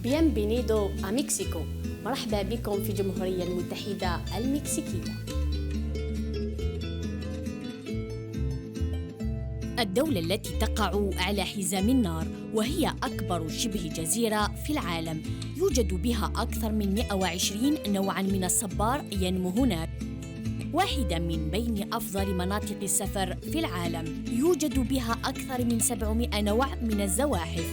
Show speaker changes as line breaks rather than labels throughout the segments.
Bienvenido a Mexico. مرحبا بكم في الجمهورية المتحدة المكسيكية. الدولة التي تقع على حزام النار وهي أكبر شبه جزيرة في العالم، يوجد بها أكثر من 120 نوعاً من الصبار ينمو هناك. واحدة من بين أفضل مناطق السفر في العالم، يوجد بها أكثر من 700 نوع من الزواحف.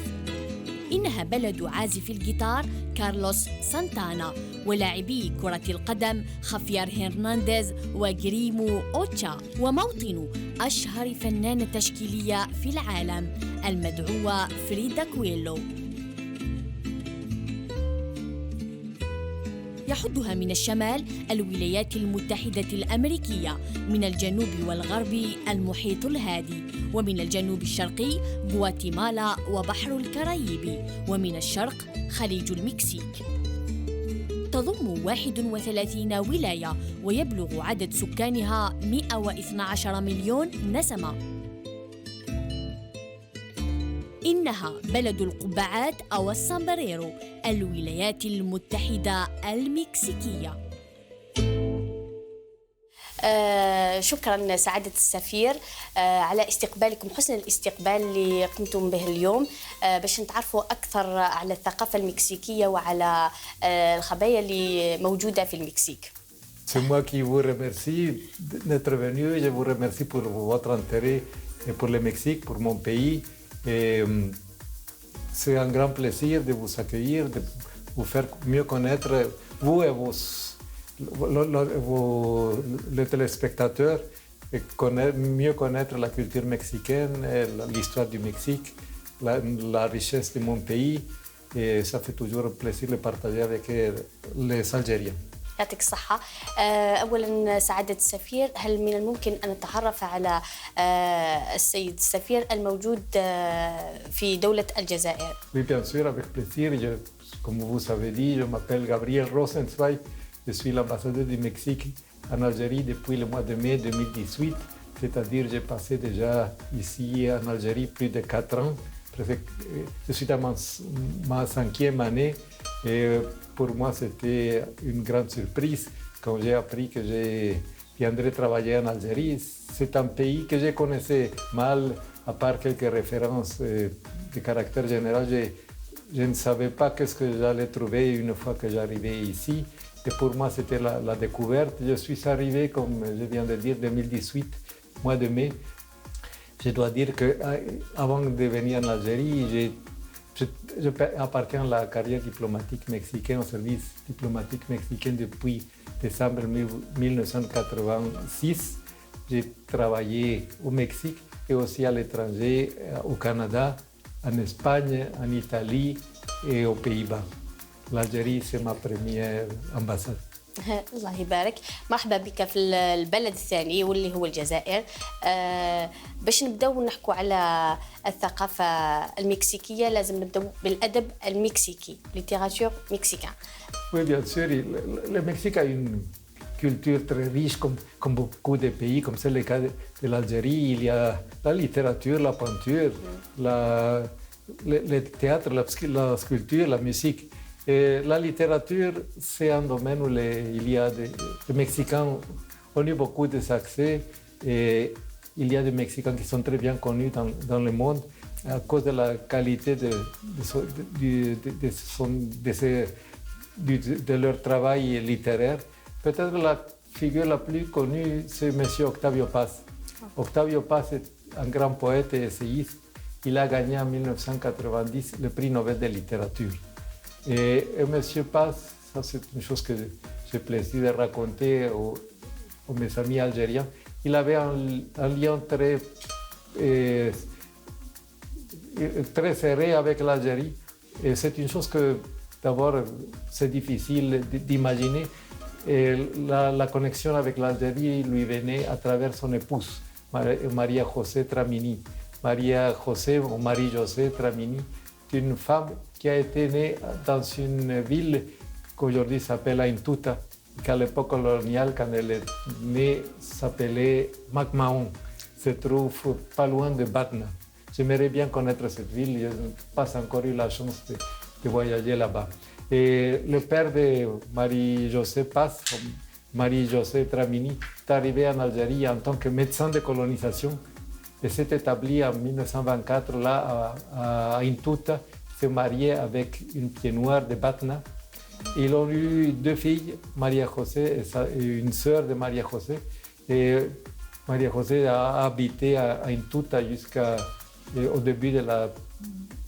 إنها بلد عازف الجيتار كارلوس سانتانا ولاعبي كرة القدم خافير هرنانديز وجريمو أوتشا، وموطن أشهر فنانة تشكيلية في العالم المدعوة فريدا كويلو. يحدها من الشمال الولايات المتحدة الأمريكية، من الجنوب والغرب المحيط الهادي، ومن الجنوب الشرقي غواتيمالا وبحر الكاريبي، ومن الشرق خليج المكسيك. تضم 31 ولاية ويبلغ عدد سكانها 112 مليون نسمة. إنها بلد القبعات أو السامبريرو، الولايات المتحدة المكسيكية. شكراً سعادة السفير على استقبالكم، حسن الاستقبال اللي قمتم به اليوم باش نتعرفوا أكثر على الثقافة المكسيكية وعلى الخبايا اللي موجودة في المكسيك.
C'est moi qui vous remercie d'être venu. Je vous remercie pour votre intérêt pour le Mexique, pour mon pays. Et c'est un grand plaisir de vous accueillir, de vous faire mieux connaître, vous et les téléspectateurs, et mieux connaître la culture mexicaine, l'histoire du Mexique, la richesse de mon pays. Et ça fait toujours plaisir de partager avec les Algériens.
يعطيك الصحة. أولاً سعادة السفير، هل من الممكن أن نتعرف على السيد السفير الموجود في دولة الجزائر؟
Oui, bien sûr, avec plaisir. Comme vous avez dit, je m'appelle Gabriel Rosenzweig. Je suis l'ambassadeur du Mexique en Algérie depuis le mois de mai 2018. C'est-à-dire j'ai passé déjà ici en Algérie plus de 4 ans. Je suis dans ma 5e année et pour moi c'était une grande surprise quand j'ai appris que je viendrais travailler en Algérie. C'est un pays que je connaissais mal, à part quelques références de caractère général. Je ne savais pas qu'est-ce que j'allais trouver une fois que j'arrivais ici. Et pour moi c'était la découverte. Je suis arrivé, comme je viens de dire, 2018, mois de mai. Je dois dire qu'avant de venir en Algérie, je appartiens à la carrière diplomatique mexicaine, au service diplomatique mexicain depuis décembre 1986. J'ai travaillé au Mexique et aussi à l'étranger, au Canada, en Espagne, en Italie et aux Pays-Bas. L'Algérie, c'est ma première ambassade.
الله يبارك. مرحبا بك في البلد الثاني واللي هو الجزائر. باش نبداو نحكوا على الثقافة المكسيكية لازم نبداو بالأدب المكسيكي، littérature mexicaine.
Oui, bien sûr. Le Mexique a une culture très riche, comme beaucoup de pays, comme c'est le cas de l'Algérie. Il y a la littérature, la peinture, le théâtre, la sculpture, la musique. Et la littérature, c'est un domaine où il y a des Mexicains ont eu beaucoup de succès et il y a des Mexicains qui sont très bien connus dans le monde à cause de la qualité de leur travail littéraire. Peut-être la figure la plus connue, c'est M. Octavio Paz. Octavio Paz est un grand poète et essayiste. Il a gagné en 1990 le prix Nobel de littérature. Et M. Paz, ça c'est une chose que j'ai plaisir de raconter aux mes amis algériens. Il avait un lien très serré avec l'Algérie. Et c'est une chose que d'abord c'est difficile d'imaginer. Et la connexion avec l'Algérie lui venait à travers son épouse, Maria José Tramini. Maria José ou Marie-José Tramini, est une femme qui a été née dans une ville qu'aujourd'hui s'appelle Aintuta, qu'à l'époque coloniale, quand elle est née, s'appelait Macmahon, se trouve pas loin de Batna. J'aimerais bien connaître cette ville, je n'ai pas encore eu la chance de voyager là-bas. Et le père de Marie-Josée Paz, Marie-Josée Tramini, est arrivé en Algérie en tant que médecin de colonisation et s'est établi en 1924 là à Intouta, s'est marié avec une pied noire de Batna. Ils ont eu 2 filles, Maria José et une sœur de Maria José. Et Maria José a habité à Intouta jusqu'au début de la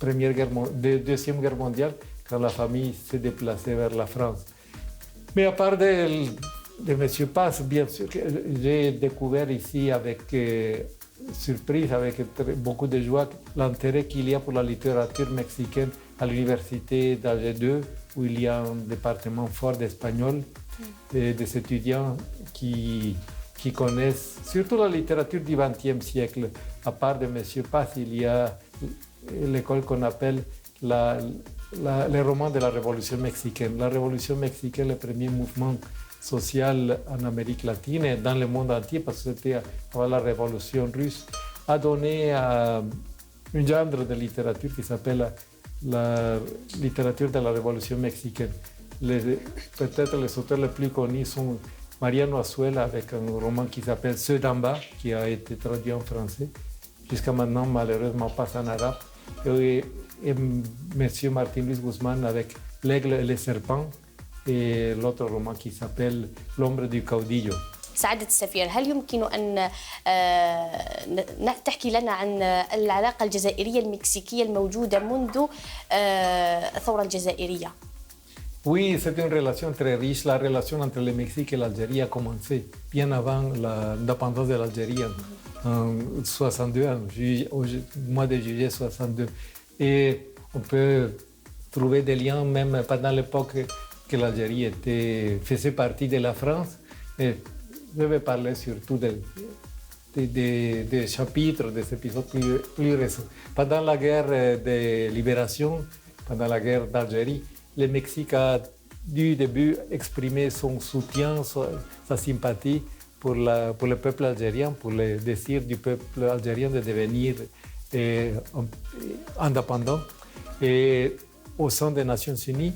Deuxième Guerre mondiale, quand la famille s'est déplacée vers la France. Mais à part de M. Paz, bien sûr, j'ai découvert ici avec surprise, avec beaucoup de joie, l'intérêt qu'il y a pour la littérature mexicaine à l'université d'Alger 2, où il y a un département fort d'espagnol, et des étudiants qui connaissent surtout la littérature du XXe siècle. À part de M. Paz, il y a l'école qu'on appelle les romans de la Révolution mexicaine. La Révolution mexicaine, le premier mouvement social en Amérique latine et dans le monde entier, parce que c'était avant la Révolution russe, a donné un genre de littérature qui s'appelle la littérature de la Révolution mexicaine. Peut-être les auteurs les plus connus sont Mariano Azuela avec un roman qui s'appelle Ceux d'en bas, qui a été traduit en français, jusqu'à maintenant malheureusement pas en arabe, et M. Martin Luis Guzmán avec L'aigle et les serpents, et l'autre roman qui s'appelle L'ombre du caudillo.
سعادة السفير، هل يمكن أن تحكي لنا عن العلاقة الجزائرية المكسيكية الموجودة منذ الثورة الجزائرية؟
Oui, c'est une relation très riche. La relation entre le Mexique et l'Algérie a commencé bien avant l'indépendance de l'Algérie en 62, au mois de juillet 62. Et on peut trouver des liens même pendant l'époque que l'Algérie faisait partie de la France. Et je vais parler surtout des chapitres, des épisodes plus récents. Pendant la guerre de libération, pendant la guerre d'Algérie, le Mexique a du début exprimé son soutien, sa sympathie pour le peuple algérien, pour le désir du peuple algérien de devenir indépendant. Et au sein des Nations Unies,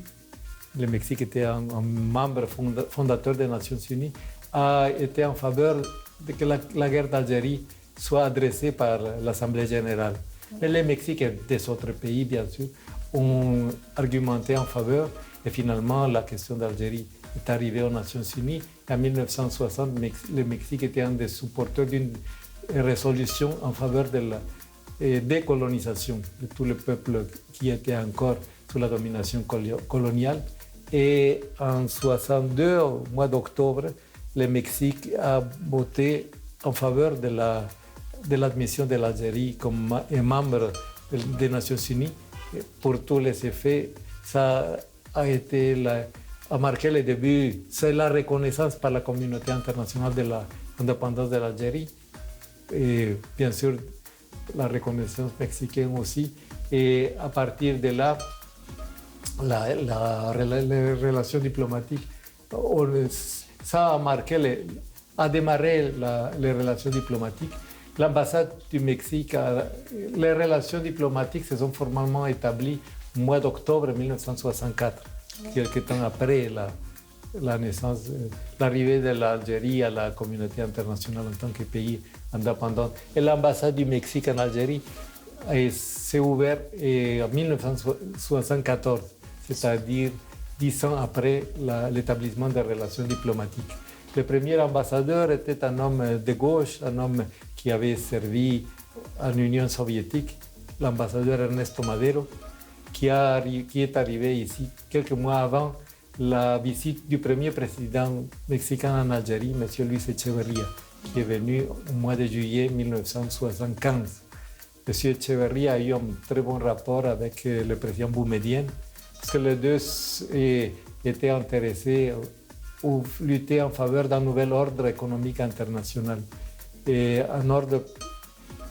le Mexique était un membre fondateur des Nations Unies, a été en faveur de que la guerre d'Algérie soit adressée par l'Assemblée générale. Mais le Mexique et des autres pays, bien sûr, ont argumenté en faveur et finalement la question d'Algérie est arrivée aux Nations Unies. En 1960, le Mexique était un des supporters d'une résolution en faveur de la décolonisation de tout le peuple qui était encore sous la domination coloniale. Et en 1962, au mois d'octobre, le Mexique a voté en faveur de l'admission de l'Algérie comme membre des Nations Unies. Pour tous les effets, ça a marqué le début, c'est la reconnaissance par la communauté internationale de l'indépendance de l'Algérie et bien sûr la reconnaissance mexicaine aussi. Et à partir de là, les relations diplomatiques, ça a marqué, a démarré les relations diplomatiques. L'ambassade du Mexique, les relations diplomatiques se sont formellement établies au mois d'octobre 1964, quelques temps après la naissance, l'arrivée de l'Algérie à la communauté internationale en tant que pays indépendant. Et l'ambassade du Mexique en Algérie s'est ouverte en 1974, c'est-à-dire 10 ans après l'établissement des relations diplomatiques. Le premier ambassadeur était un homme de gauche, un homme qui avait servi en Union soviétique, l'ambassadeur Ernesto Madero, qui est arrivé ici quelques mois avant la visite du premier président mexicain en Algérie, M. Luis Echeverría, qui est venu au mois de juillet 1975. M. Echeverría a eu un très bon rapport avec le président Boumedienne, parce que les deux étaient intéressés ou lutter en faveur d'un nouvel ordre économique international et un ordre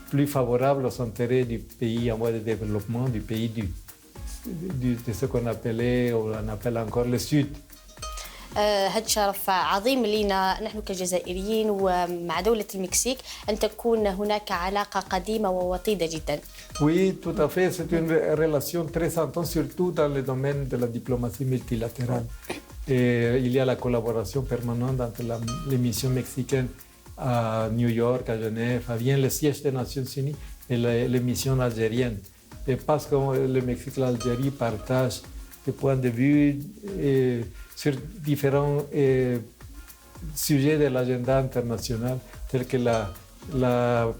plus favorable aux intérêts du pays en voie de développement, du pays de ce qu'on appelait, ou on appelle encore le Sud.
هذا شرف عظيم لنا نحن كجزائريين ومع دولة المكسيك أن تكون هناك علاقة قديمة ووطيدة جدا.
Oui, tout à fait. C'est une relation très intense, surtout dans le domaine de la diplomatie multilatérale. Et il y a la collaboration permanente entre les missions mexicaines à New York, à Genève, à Vienne, le siège des Nations Unies et les missions algériennes. Et parce que le Mexique et l'Algérie partagent des points de vue sur différents sujets de l'agenda international, tels que la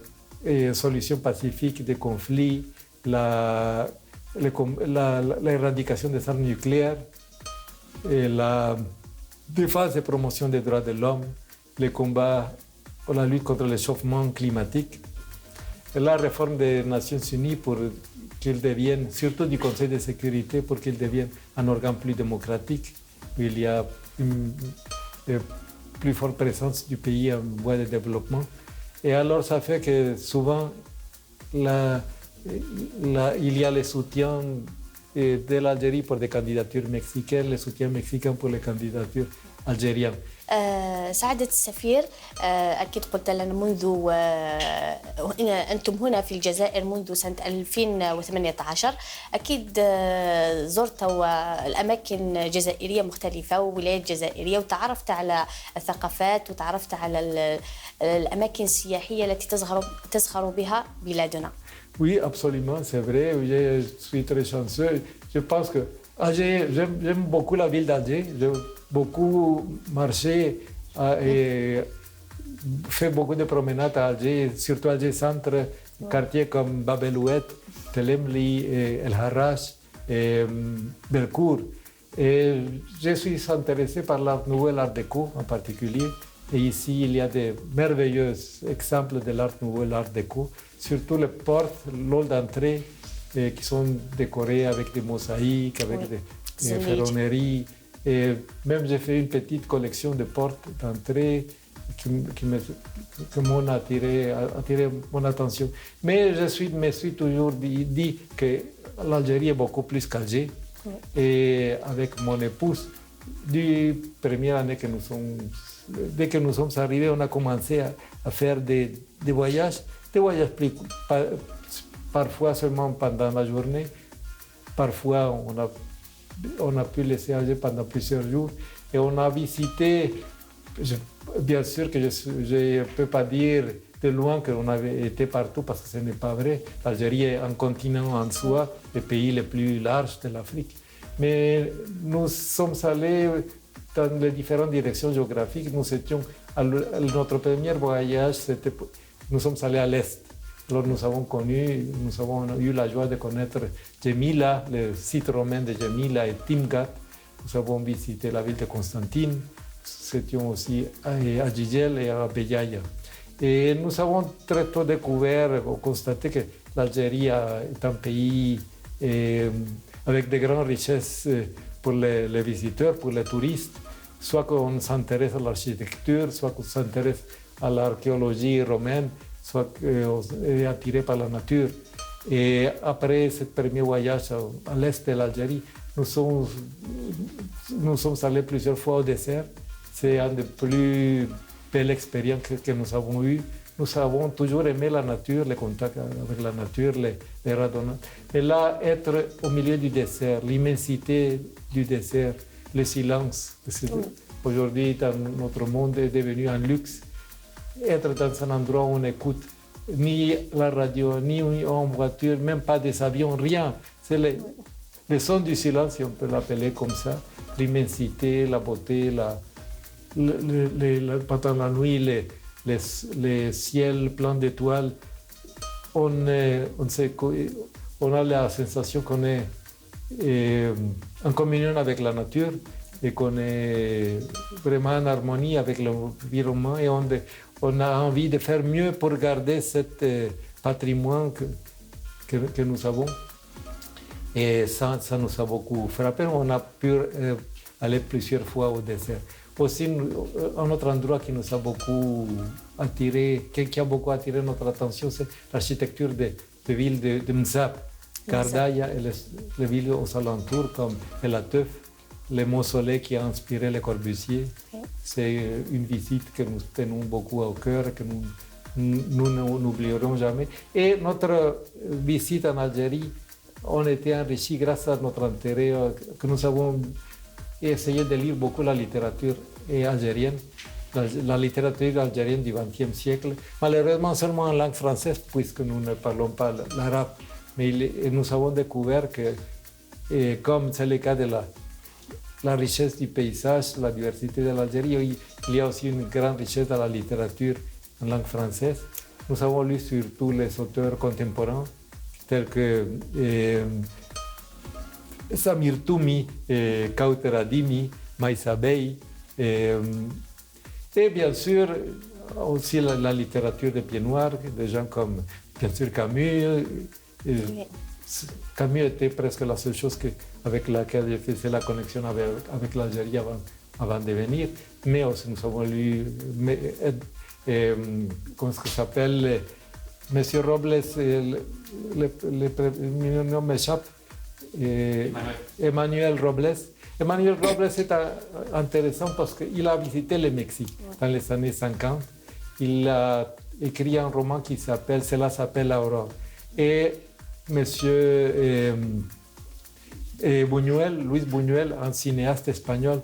solution pacifique des conflits, l'éradication des armes nucléaires, et la défense et promotion des droits de l'homme, le combat pour la lutte contre le réchauffement climatique, et la réforme des Nations Unies pour qu'il devienne, surtout du Conseil de sécurité, pour qu'il devienne un organe plus démocratique, où il y a une plus forte présence du pays en voie de développement. Et alors ça fait que souvent il y a le soutien de l'Algérie pour des candidatures mexicaines, le soutien mexicain pour les candidatures algériennes.
سعادة السفير، أكيد قلت لنا منذ أنتم هنا في الجزائر منذ سنة 2018. أكيد زرتوا الأماكن جزائرية مختلفة وولايات جزائرية وتعرفت على الثقافات وتعرفت على الأماكن السياحية التي تزخر بها بلادنا.
Oui, absolument, c'est vrai. Je suis très chanceux. Je pense que j'aime beaucoup la ville d'Alger. J'ai beaucoup marché et fait beaucoup de promenades à Alger, surtout Alger Centre, quartiers comme Bab el Oued, Telemli, El Harrach et Belcourt. Et je suis intéressé par l'art nouveau et l'art déco en particulier. Et ici, il y a de merveilleux exemples de l'art nouveau et l'art déco, surtout les portes, l'hall d'entrée, qui sont décorées avec des mosaïques, avec des ferronneries. Et même j'ai fait une petite collection de portes d'entrée qui m'ont attiré mon attention. Mais je me suis toujours dit que l'Algérie est beaucoup plus qu'Alger. Et avec mon épouse, dès que nous sommes arrivés, on a commencé à faire des voyages plus, parfois seulement pendant la journée, parfois on a pu laisser Alger pendant plusieurs jours et on a visité, bien sûr que je ne peux pas dire de loin qu'on avait été partout parce que ce n'est pas vrai. L'Algérie est un continent en soi, le pays le plus large de l'Afrique. Mais nous sommes allés dans les différentes directions géographiques. Notre premier voyage, nous sommes allés à l'Est. Alors nous avons eu la joie de connaître Jemila, le site romain de Jemila et Timgat. Nous avons visité la ville de Constantine. Nous étions aussi à Jijel et à Béjaïa. Et nous avons très tôt découvert, constaté que l'Algérie est un pays avec de grandes richesses pour les visiteurs, pour les touristes. Soit qu'on s'intéresse à l'architecture, soit qu'on s'intéresse à l'archéologie romaine, soit est attiré par la nature. Et après ce premier voyage à l'est de l'Algérie, nous sommes allés plusieurs fois au désert. C'est une des plus belles expériences que nous avons eues. Nous avons toujours aimé la nature, le contact avec la nature, les randonnées. Et là, être au milieu du désert, l'immensité du désert, le silence. Aujourd'hui, dans notre monde est devenu un luxe. Être dans un endroit où on n'écoute ni la radio, ni en voiture, même pas des avions, rien. C'est le son du silence, si on peut l'appeler comme ça. L'immensité, la beauté, pendant la nuit, les ciels pleins d'étoiles. On a la sensation qu'on est en communion avec la nature et qu'on est vraiment en harmonie avec l'environnement et on a envie de faire mieux pour garder ce patrimoine que nous avons. Et ça nous a beaucoup frappé. On a pu aller plusieurs fois au désert. Aussi, un autre endroit qui nous a beaucoup attiré, qui a beaucoup attiré notre attention, c'est l'architecture des villes de Mzab, Gardaya et les villes aux alentours comme El Atef, le mausolée qui a inspiré Le Corbusier.
Oui.
C'est une visite que nous tenons beaucoup au cœur, que nous n'oublierons jamais. Et notre visite en Algérie, on était enrichis grâce à notre intérêt, que nous avons essayé de lire beaucoup la littérature algérienne, la littérature algérienne du XXe siècle, malheureusement seulement en langue française, puisque nous ne parlons pas l'arabe. Mais nous avons découvert que, comme c'est le cas de la richesse du paysage, la diversité de l'Algérie, il y a aussi une grande richesse dans la littérature en langue française. Nous avons lu surtout les auteurs contemporains, tels que Samir Toumi, Kauter Adimi, Maïssa Bey, et bien sûr aussi la littérature des pieds noirs, des gens comme bien sûr Camus. Camus était presque la seule chose avec laquelle je faisais la connexion avec l'Algérie avant de venir. Mais aussi nous avons lu, comment ça s'appelle, Monsieur Robles, le nom m'échappe, Emmanuel Robles. Emmanuel Robles est intéressant parce qu'il a visité le Mexique dans les années 50. Il a écrit un roman qui s'appelle Cela s'appelle Aurore. Et Monsieur Buñuel, Luis Buñuel, un cinéaste espagnol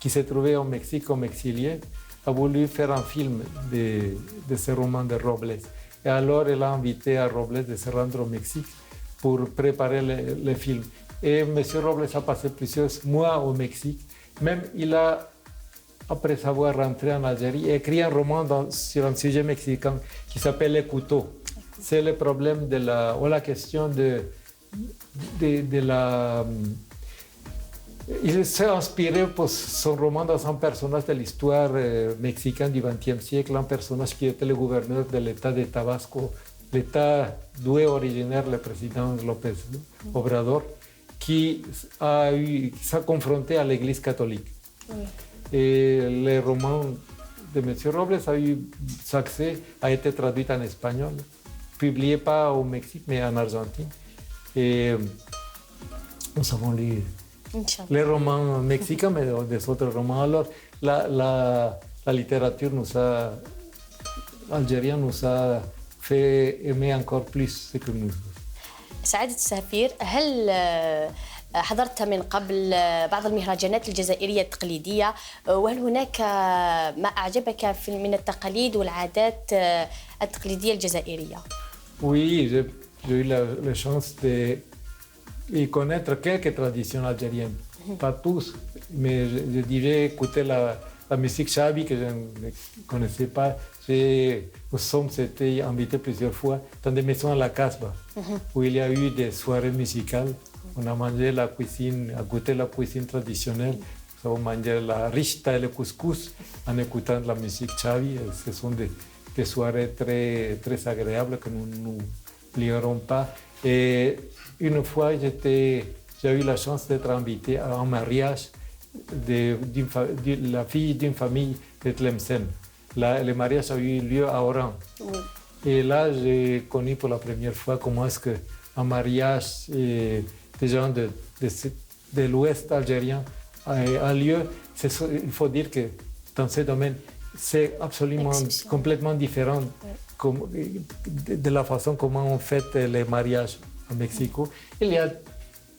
qui s'est trouvé au Mexique comme exilé, a voulu faire un film de ce roman de Robles. Et alors, il a invité à Robles de se rendre au Mexique pour préparer le film. Et M. Robles a passé plusieurs mois au Mexique. Même il a, après avoir rentré en Algérie, écrit un roman sur un sujet mexicain qui s'appelle Les couteaux. C'est le problème ou la question de la... Il s'est inspiré pour son roman dans un personnage de l'histoire mexicaine du XXe siècle, un personnage qui était le gouverneur de l'État de Tabasco, l'État d'où est originaire le président López Obrador, qui s'est confronté à l'Église catholique. Oui. Et le roman de M. Robles a eu succès, a été traduit en espagnol, publié pas au Mexique, mais en Argentine. Et nous avons lu les romans mexicains, mais des autres romans. Alors, la littérature algérienne nous a fait aimer encore plus ce que nous.
سعادة السفير، هل حضرت من قبل بعض المهرجانات الجزائرية التقليدية، وهل هناك ما أعجبك من التقاليد والعادات التقليدية الجزائرية؟
Oui, j'ai eu la chance de connaître quelques traditions algériennes, pas tous, mais je dirais écouter la musique chabi que je ne connaissais pas. Nous sommes été invités plusieurs fois dans des maisons à la Casbah, où il y a eu des soirées musicales. On a mangé la cuisine, a goûté la cuisine traditionnelle. Nous avons mangé la richta et le couscous en écoutant la musique chabi. Ce sont des soirées très, très agréables que nous n'oublierons pas. Et une fois, j'ai eu la chance d'être invité à un mariage de la fille d'une famille de Tlemcen. Le mariage a eu lieu à Oran. Oui. Et là, j'ai connu pour la première fois comment est-ce qu'un mariage des gens de l'Ouest algérien a lieu. Il faut dire que dans ce domaine, c'est absolument complètement différent de la façon comment on fête les mariages au Mexique. Il y a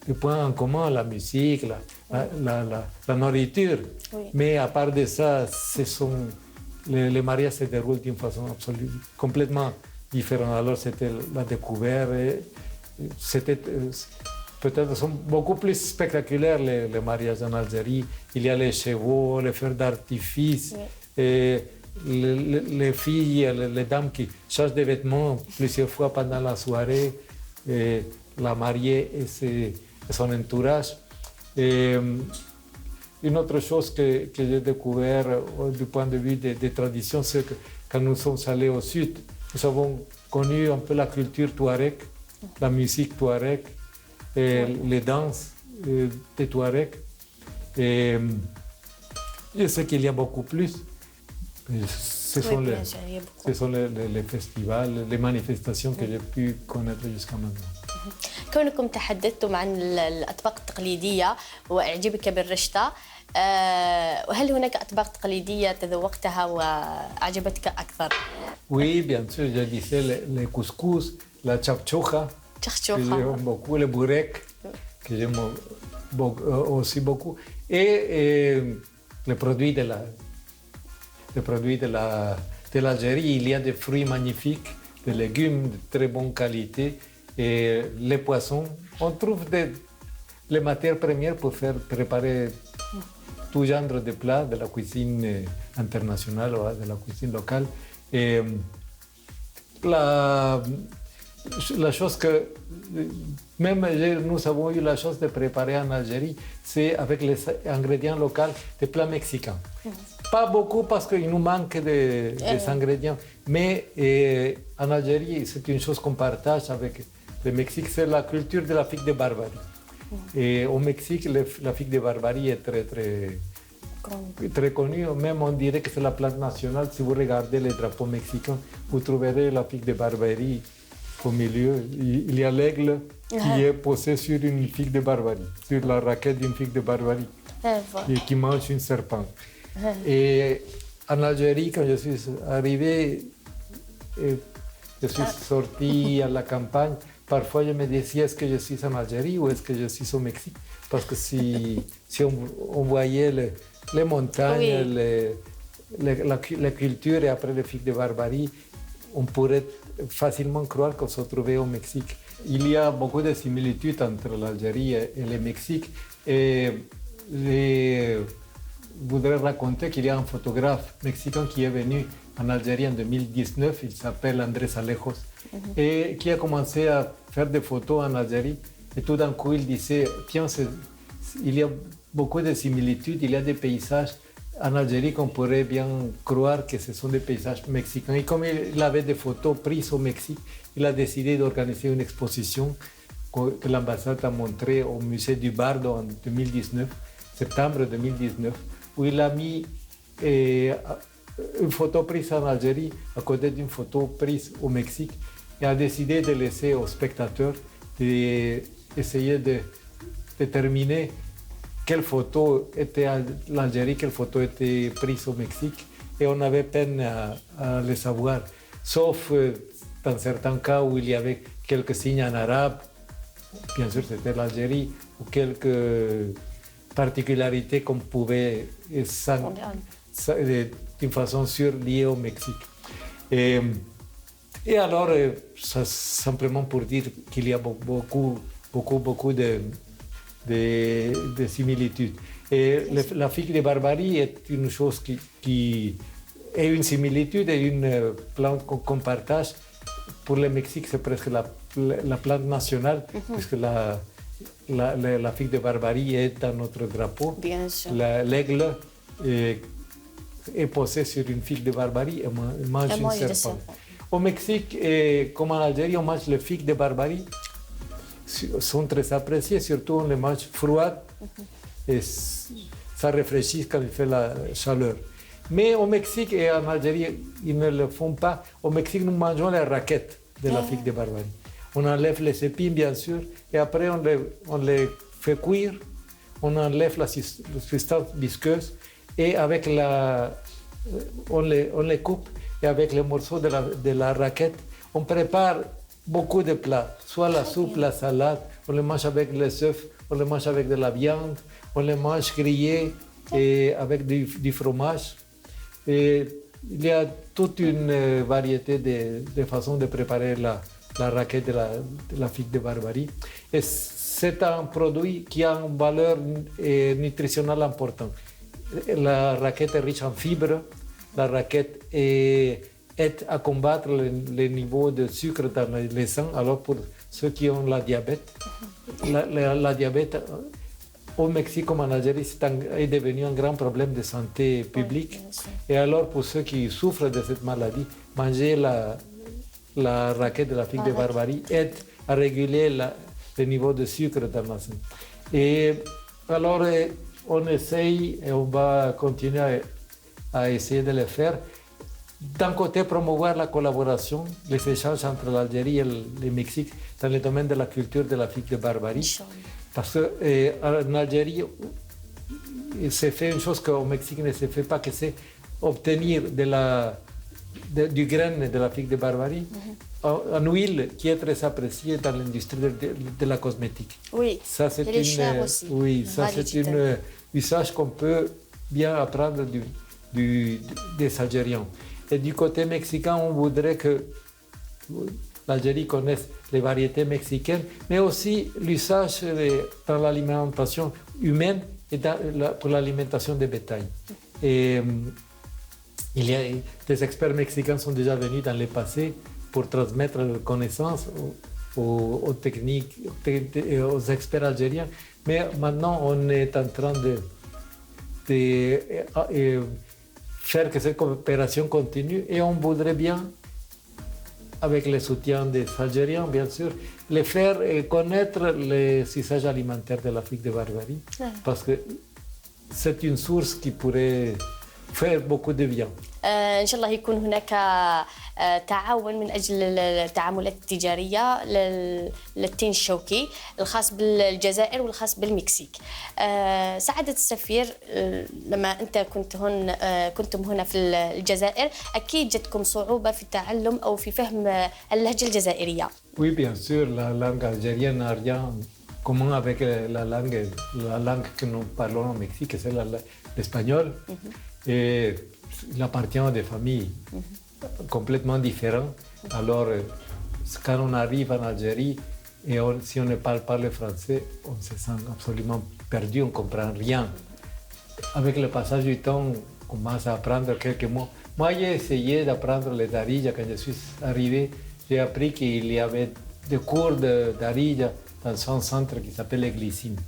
des points en commun, la musique, la nourriture. Oui. Mais à part de ça, les mariages se déroulent d'une façon complètement différente. Alors c'était la découverte. C'était peut-être sont beaucoup plus spectaculaires les mariages en Algérie. Il y a les chevaux, les feux d'artifice, oui. Et les filles, les dames qui changent de vêtements plusieurs fois pendant la soirée, et la mariée et son entourage. Et une autre chose que j'ai découvert du point de vue des traditions, c'est que quand nous sommes allés au sud, nous avons connu un peu la culture touareg, la musique touareg, et les danses des touaregs. Et je sais qu'il y a beaucoup plus. Ce sont les festivals, les manifestations que j'ai pu connaître jusqu'à maintenant.
كونكم تحدثتم عن الأطباق التقليدية وإعجابك بالرشطة، وهل هناك أطباق تقليدية تذوقتها وأعجبتك أكثر؟
Oui, bien sûr, je disais le couscous, la chapchocha, que j'aime beaucoup, le burek, que j'aime aussi beaucoup, et les produits de l'Algérie. Il y a des fruits magnifiques, des légumes de très bonne qualité, et les poissons. On trouve les matières premières pour faire préparer tout genre de plats de la cuisine internationale ou de la cuisine locale. Et la chose que même nous avons eu la chance de préparer en Algérie, c'est avec les ingrédients locaux des plats mexicains. Pas beaucoup parce qu'il nous manque des ingrédients, mais en Algérie, c'est une chose qu'on partage avec le Mexique, c'est la culture de la figue de Barbarie. Et au Mexique, la figue de Barbarie est très connue. Même on dirait que c'est la plante nationale. Si vous regardez les drapeaux mexicains, vous trouverez la figue de Barbarie au milieu. Il y a l'aigle qui est posé sur une figue de Barbarie, sur la raquette d'une figue de Barbarie, et qui mange une serpent. Et en Algérie, quand je suis arrivé, je suis sorti à la campagne. Parfois, je me disais, est-ce que je suis en Algérie ou est-ce que je suis au Mexique? Parce que si on voyait les montagnes, la culture et après les figues de Barbarie, on pourrait facilement croire qu'on se trouvait au Mexique. Il y a beaucoup de similitudes entre l'Algérie et le Mexique. Et je voudrais raconter qu'il y a un photographe mexicain qui est venu en Algérie en 2019, il s'appelle Andrés Alejos, et qui a commencé à faire des photos en Algérie. Et tout d'un coup, il disait, tiens, il y a beaucoup de similitudes, il y a des paysages en Algérie qu'on pourrait bien croire que ce sont des paysages mexicains. Et comme il avait des photos prises au Mexique, il a décidé d'organiser une exposition que l'ambassade a montrée au musée du Bardo en 2019, septembre 2019, où il a mis une photo prise en Algérie à côté d'une photo prise au Mexique et a décidé de laisser aux spectateurs d'essayer de déterminer quelle photo était l'Algérie, quelle photo était prise au Mexique. Et on avait peine à le savoir, sauf dans certains cas où il y avait quelques signes en arabe, bien sûr c'était l'Algérie, ou quelques particularités qu'on pouvait d'une façon sûre liée au Mexique. Et alors, ça, simplement pour dire qu'il y a beaucoup de similitudes. Et la figue de Barbarie est une chose qui est une similitude et une plante qu'on partage. Pour le Mexique, c'est presque la plante nationale, puisque la figue de Barbarie est dans notre drapeau.
Bien sûr.
L'aigle est posé sur une figue de Barbarie et mange une serpent. Au Mexique, comme en Algérie, on mange les figues de Barbarie. Sont très appréciées, surtout on les mange froides et ça rafraîchit quand il fait la chaleur. Mais au Mexique et en Algérie, ils ne le font pas. Au Mexique, nous mangeons les raquettes de la figue de Barbarie. On enlève les épines, bien sûr, et après on les fait cuire, on enlève la substance visqueuse et avec on les coupe et avec les morceaux de la raquette, on prépare beaucoup de plats, soit la soupe, la salade, on les mange avec les œufs, on les mange avec de la viande, on les mange grillés et avec du fromage. Et il y a toute une variété de façons de préparer la raquette de la figue de Barbarie. Et c'est un produit qui a une valeur nutritionnelle importante. La raquette est riche en fibres, la raquette aide à combattre le niveau de sucre dans le sang. Alors pour ceux qui ont la diabète, la diabète au Mexique comme en Algérie est devenu un grand problème de santé publique. Et alors pour ceux qui souffrent de cette maladie, manger la raquette de la figue de Barbarie aide à réguler le niveau de sucre dans le sang. Et alors on essaye et on va continuer à essayer de le faire. d'un côté, promouvoir la collaboration, les échanges entre l'Algérie et le Mexique dans le domaine de la culture de l'Afrique de Barbarie. Parce qu'en Algérie, il s'est fait une chose qu'au Mexique ne se fait pas, que c'est obtenir du grain de l'Afrique de Barbarie en huile qui est très appréciée dans l'industrie de la cosmétique.
Oui,
ça, c'est
aussi.
Oui, ça c'est un usage qu'on peut bien apprendre des Algériens. Et du côté mexicain, on voudrait que l'Algérie connaisse les variétés mexicaines, mais aussi l'usage dans l'alimentation humaine et pour l'alimentation des bétails. Et il y a des experts mexicains sont déjà venus dans le passé pour transmettre leurs connaissances aux techniques, aux experts algériens. Mais maintenant, on est en train de faire que cette coopération continue et on voudrait bien, avec le soutien des Algériens, bien sûr, les faire connaître les usages alimentaires de l'Afrique de Barbarie, parce que c'est une source qui pourrait faire beaucoup de bien.
إن شاء الله يكون هناك تعاون من أجل التعاملات التجارية للتين الشوكي الخاص بالجزائر والخاص بالمكسيك. سعادة السفير، لما أنت كنتم هنا في الجزائر، أكيد جتكم صعوبة في التعلم أو في فهم اللهجة الجزائرية.
Oui, bien sûr, la langue algérienne n'a rien commun avec la langue que nous parlons au Mexique, c'est l'espagnol. Et il appartient à des familles complètement différentes. Alors, quand on arrive en Algérie et si on ne parle pas le français, on se sent absolument perdu, on ne comprend rien. Avec le passage du temps, on commence à apprendre quelques mots. Moi, j'ai essayé d'apprendre les darija. Quand je suis arrivé, j'ai appris qu'il y avait des cours d'arija dans un centre qui s'appelle les Glycines.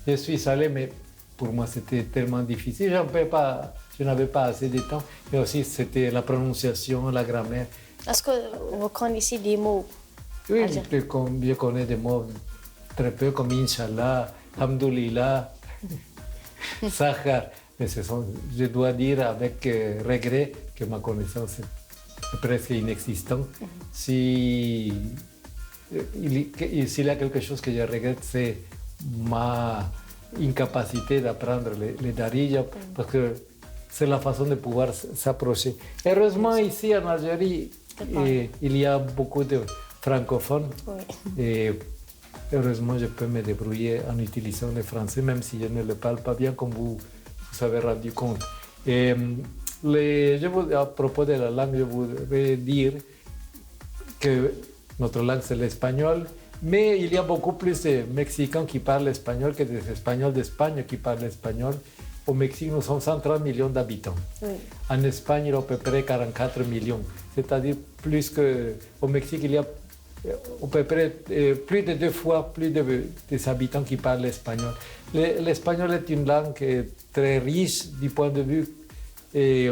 Je suis allé, mais pour moi, c'était tellement difficile. Je n'avais pas assez de temps, mais aussi c'était la prononciation, la grammaire.
Est-ce que vous connaissez des mots?
Oui, je connais des mots très peu, comme Inch'Allah, Hamdoulillah, Sahar. Mais je dois dire avec regret que ma connaissance est presque inexistante. S'il y a quelque chose que je regrette, c'est ma incapacité d'apprendre les darija, parce que c'est la façon de pouvoir s'approcher. Heureusement, ici en Algérie, il y a beaucoup de francophones. Et heureusement, je peux me débrouiller en utilisant le français, même si je ne le parle pas bien, comme vous avez rendu compte. Et à propos de la langue, je voudrais dire que notre langue, c'est l'espagnol. Mais il y a beaucoup plus de Mexicains qui parlent espagnol que des Espagnols d'Espagne qui parlent espagnol. Au Mexique, nous sommes 130 millions d'habitants. En Espagne, il y a à peu près 44 millions. C'est-à-dire plus qu'au Mexique, il y a à peu près plus de 2 fois plus des habitants qui parlent espagnol. L'espagnol est une langue très riche du point de vue et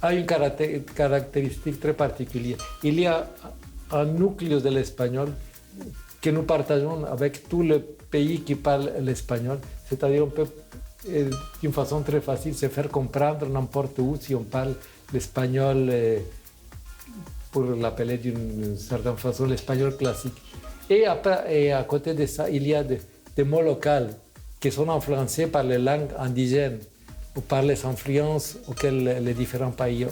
a une caractéristique très particulière. Il y a un nucléo de l'espagnol que nous partageons avec tous les pays qui parlent l'espagnol. C'est-à-dire on peut, d'une façon très facile, se faire comprendre n'importe où si on parle l'espagnol, pour l'appeler d'une certaine façon, l'espagnol classique. Et à côté de ça, il y a des mots locaux qui sont influencés par les langues indigènes ou par les influences auxquelles les différents pays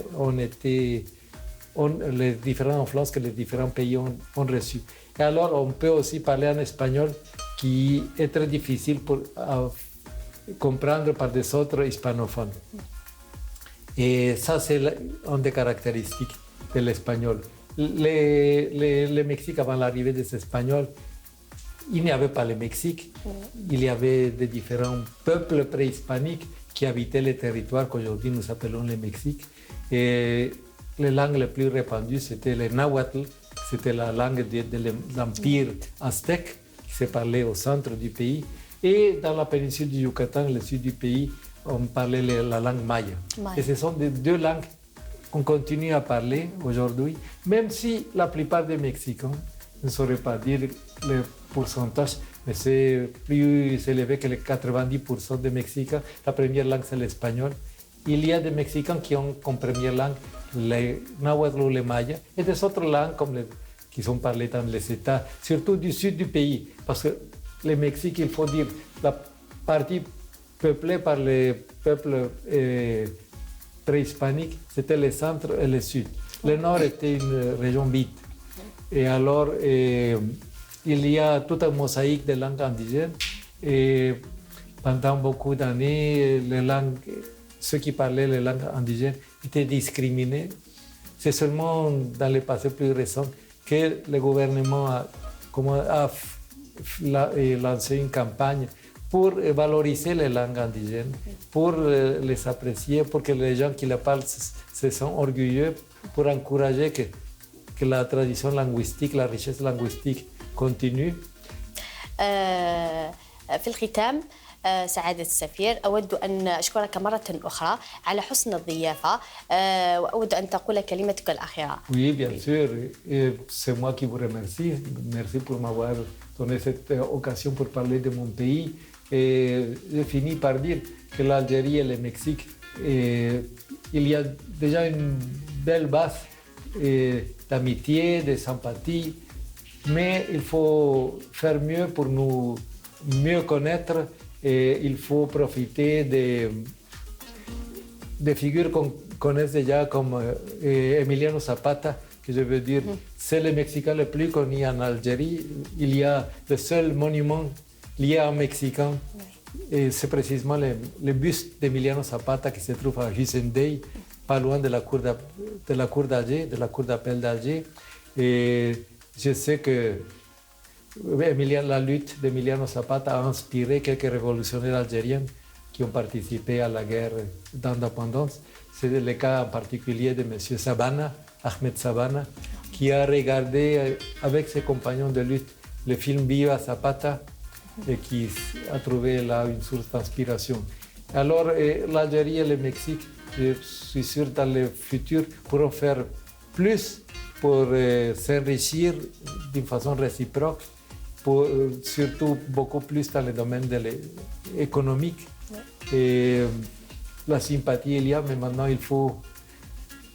les différentes influences que les différents pays ont reçues. Et alors, on peut aussi parler en espagnol qui est très difficile à comprendre par des autres hispanophones. Et ça, c'est une des caractéristiques de l'espagnol. Le Mexique, avant l'arrivée des Espagnols, il n'y avait pas le Mexique. Il y avait des différents peuples préhispaniques qui habitaient les territoires qu'aujourd'hui nous appelons le Mexique. Et les langues les plus répandues, c'était le nahuatl, c'était la langue de l'empire aztèque qui se parlait au centre du pays. Et dans la péninsule du Yucatan, le sud du pays, on parlait la langue maya. Et ce sont deux langues qu'on continue à parler aujourd'hui, même si la plupart des Mexicains ne sauraient pas dire le pourcentage, mais c'est plus élevé que les 90% des Mexicains. La première langue, c'est l'espagnol. il y a des Mexicains qui ont comme première langue les nahuatl ou les mayas et des autres langues qui sont parlées dans les États, surtout du sud du pays. Parce que le Mexique, il faut dire, la partie peuplée par les peuples préhispaniques, c'était le centre et le sud. Le nord était une région vide. Et alors, il y a tout un mosaïque de langues indigènes. Et pendant beaucoup d'années, ceux qui parlaient les langues indigènes étaient discriminés. C'est seulement dans le passé plus récent que le gouvernement a lancé une campagne pour valoriser les langues indigènes, pour les apprécier, pour que les gens qui les parlent se sentent orgueilleux, pour encourager que la tradition linguistique, la richesse linguistique continue.
في الختام سعادة السفير أود أن أشكرك مرة أخرى على حسن الضيافة وأود أن تقول كلمتك الأخيرة.
Oui, bien sûr. Et c'est moi qui vous remercie. Merci pour m'avoir donné cette occasion pour parler de mon pays. Et je finis par dire que l'Algérie et le Mexique, il y a déjà une belle base d'amitié, de sympathie, mais il faut faire mieux pour nous mieux connaître et il faut profiter des figures qu'on connaît déjà comme Emiliano Zapata, que je veux dire, c'est le Mexicain le plus connu en Algérie. Il y a le seul monument lié à un Mexicain, et c'est précisément le buste d'Emiliano Zapata qui se trouve à Hussein-Dey, pas loin de la cour d'Alger, de la cour d'appel d'Alger. Et je sais que la lutte d'Emiliano Zapata a inspiré quelques révolutionnaires algériens qui ont participé à la guerre d'indépendance. C'est le cas en particulier de M. Sabana, Ahmed Sabana, qui a regardé avec ses compagnons de lutte le film Viva Zapata et qui a trouvé là une source d'inspiration. Alors l'Algérie et le Mexique, je suis sûr dans le futur, pourront faire plus pour s'enrichir d'une façon réciproque, surtout beaucoup plus dans le domaine économique. Et la sympathie il y a, mais maintenant il faut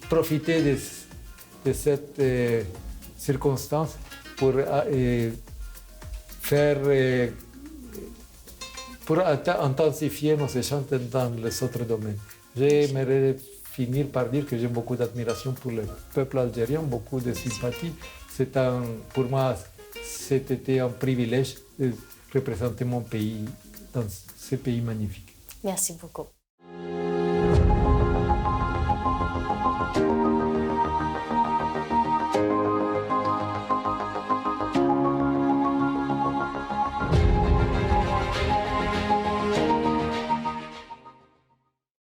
profiter de cette circonstance pour intensifier nos échanges dans les autres domaines. J'aimerais finir par dire que j'ai beaucoup d'admiration pour le peuple algérien, beaucoup de sympathie. Pour moi, c'était un privilège de représenter mon pays dans ce pays magnifique.
Merci beaucoup.